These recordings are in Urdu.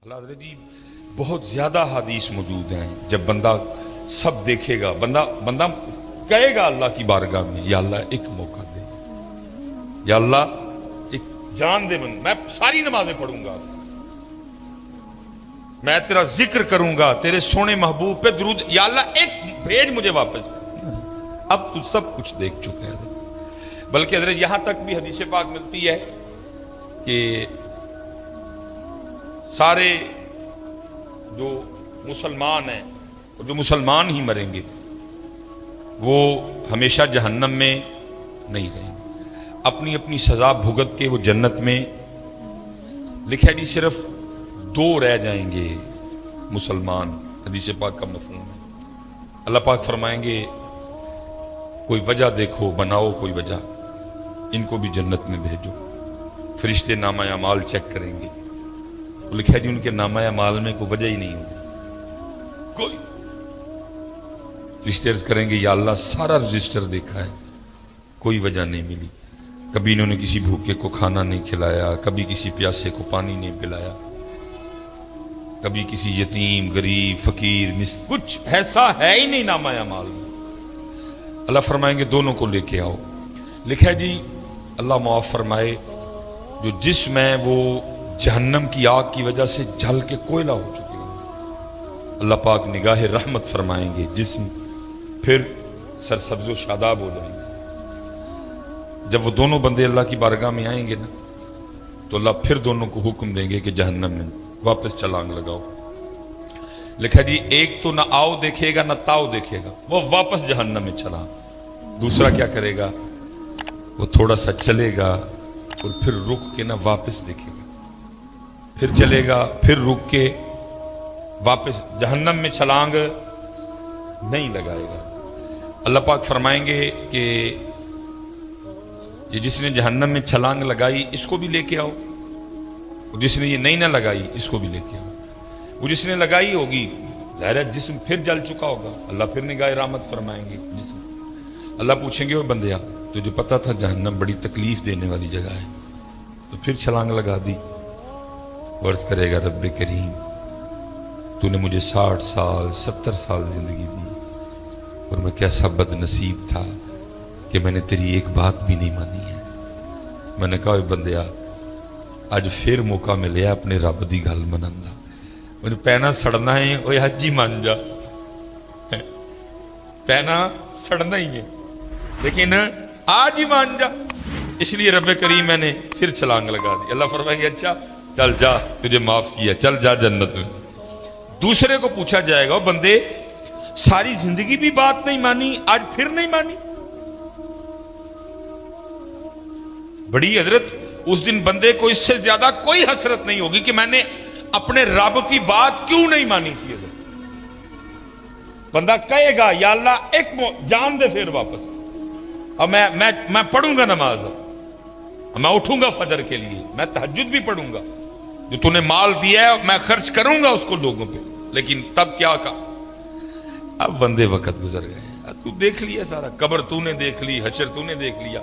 اللہ حضرت جی بہت زیادہ حدیث موجود ہیں. جب بندہ سب دیکھے گا, بندہ کہے گا اللہ کی بارگاہ میں, یا اللہ ایک موقع دے, یا اللہ ایک جان دے, میں ساری نمازیں پڑھوں گا, میں تیرا ذکر کروں گا, تیرے سونے محبوب پہ درود, یا اللہ ایک بھیج مجھے واپس. اب تو سب کچھ دیکھ چکے ہیں. بلکہ حضرت یہاں تک بھی حدیث پاک ملتی ہے کہ سارے جو مسلمان ہیں اور جو مسلمان ہی مریں گے وہ ہمیشہ جہنم میں نہیں رہیں گے, اپنی اپنی سزا بھگت کے وہ جنت میں. لکھا جی صرف 2 رہ جائیں گے مسلمان. حدیث پاک کا مفہوم ہے, اللہ پاک فرمائیں گے کوئی وجہ دیکھو, بناؤ کوئی وجہ, ان کو بھی جنت میں بھیجو. فرشتے نامہ اعمال چیک کریں گے, لکھا جی ان کے نامہ اعمال میں کوئی وجہ ہی نہیں ہوگی کوئی. فرشتے عرض کریں گے یا اللہ سارا رجسٹر دیکھا ہے, کوئی وجہ نہیں ملی. کبھی انہوں نے کسی بھوکے کو کھانا نہیں کھلایا, کبھی کسی پیاسے کو پانی نہیں پلایا, کبھی کسی یتیم غریب فقیر کچھ ایسا ہے ہی نہیں نامہ اعمال میں. اللہ فرمائیں گے دونوں کو لے کے آؤ. لکھا ہے جی اللہ معاف فرمائے جو جسم ہے وہ جہنم کی آگ کی وجہ سے جل کے کوئلہ ہو چکے ہیں, اللہ پاک نگاہ رحمت فرمائیں گے, جسم پھر سرسبز و شاداب ہو جائیں گے. جب وہ دونوں بندے اللہ کی بارگاہ میں آئیں گے نا تو اللہ پھر دونوں کو حکم دیں گے کہ جہنم میں واپس چھلانگ لگاؤ. لکھا جی ایک تو نہ آؤ دیکھے گا نہ تاؤ دیکھے گا, وہ واپس جہنم میں چھلانگ. دوسرا کیا کرے گا, وہ تھوڑا سا چلے گا اور پھر رک کے نہ واپس دیکھے گا, پھر چلے گا پھر رک کے واپس جہنم میں چھلانگ نہیں لگائے گا. اللہ پاک فرمائیں گے کہ یہ جس نے جہنم میں چھلانگ لگائی اس کو بھی لے کے آؤ, جس نے یہ نہیں نہ لگائی اس کو بھی لے کے آؤ. وہ جس نے لگائی ہوگی ظاہر ہے جسم پھر جل چکا ہوگا, اللہ پھر نگاہ رحمت فرمائیں گے جسم. اللہ پوچھیں گے وہ بندیا تجھے پتا تھا جہنم بڑی تکلیف دینے والی جگہ ہے تو پھر چھلانگ لگا دی. عرض کرے گا رب کریم تو نے مجھے 60 سال 70 سال زندگی دی اور میں کیسا بد نصیب تھا کہ میں نے تیری ایک بات بھی نہیں مانی ہے. میں نے کہا بندیا اج پھر موقع ملے اپنے رب دی گل منن دا, میں پینا سڑنا ہے اوے حج ہی مان جا, پینا سڑنا ہی ہے لیکن آج ہی مان جا. اس لیے رب کریم میں نے پھر چھلانگ لگا دی. اللہ فرمائیں گے اچھا چل جا تجھے معاف کیا, چل جا جنت میں. دوسرے کو پوچھا جائے گا بندے ساری زندگی بھی بات نہیں مانی, آج پھر نہیں مانی. بڑی حضرت اس دن بندے کو اس سے زیادہ کوئی حسرت نہیں ہوگی کہ میں نے اپنے رب کی بات کیوں نہیں مانی تھی. حضرت بندہ کہے گا یا اللہ ایک جان دے پھر واپس. اب میں پڑھوں گا نماز, میں اٹھوں گا فجر کے لیے, میں تہجد بھی پڑھوں گا, جو تو نے مال دیا ہے میں خرچ کروں گا اس کو لوگوں پہ. لیکن تب کیا کہا اب بندے وقت گزر گئے, تو دیکھ لیا سارا, قبر تو نے دیکھ لی, حشر تو نے دیکھ لیا,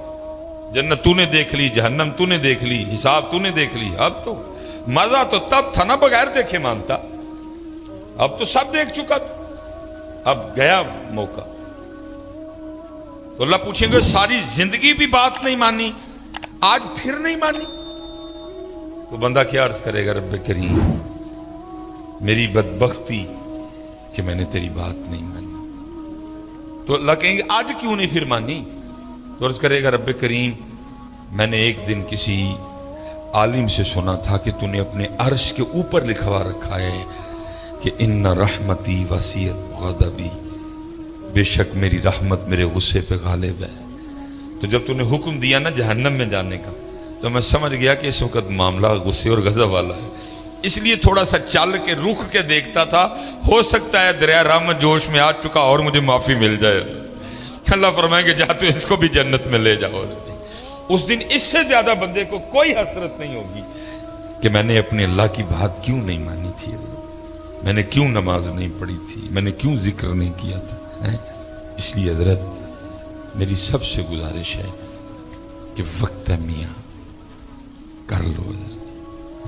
جنت تو نے دیکھ لی, جہنم تو نے دیکھ لی, حساب تو نے دیکھ لی. اب تو مزہ تو تب تھا نا بغیر دیکھے مانتا, اب تو سب دیکھ چکا تھا, اب گیا موقع. تو اللہ پوچھیں گے ساری زندگی بھی بات نہیں مانی, آج پھر نہیں مانی. تو بندہ کیا عرض کرے گا رب کریم میری بدبختی کہ میں نے تیری بات نہیں مانی. تو اللہ کہیں گے آج کیوں نہیں پھر مانی. تو عرض کرے گا رب کریم میں نے ایک دن کسی عالم سے سنا تھا کہ تو نے اپنے عرش کے اوپر لکھوا رکھا ہے کہ ان رحمتی وسیعت غضبی, بے شک میری رحمت میرے غصے پہ غالب ہے. تو جب تو نے حکم دیا نا جہنم میں جانے کا تو میں سمجھ گیا کہ اس وقت معاملہ غصے اور غضب والا ہے, اس لیے تھوڑا سا چل کے رخ کے دیکھتا تھا, ہو سکتا ہے دریا رحمت جوش میں آ چکا اور مجھے معافی مل جائے. اللہ فرمائیں گے جا تو اس کو بھی جنت میں لے جاؤ. اس دن اس سے زیادہ بندے کو کوئی حسرت نہیں ہوگی کہ میں نے اپنے اللہ کی بات کیوں نہیں مانی تھی, میں نے کیوں نماز نہیں پڑھی تھی, میں نے کیوں ذکر نہیں کیا تھا. اس لیے حضرت میری سب سے گزارش ہے کہ وقت میاں کر لو حضرت,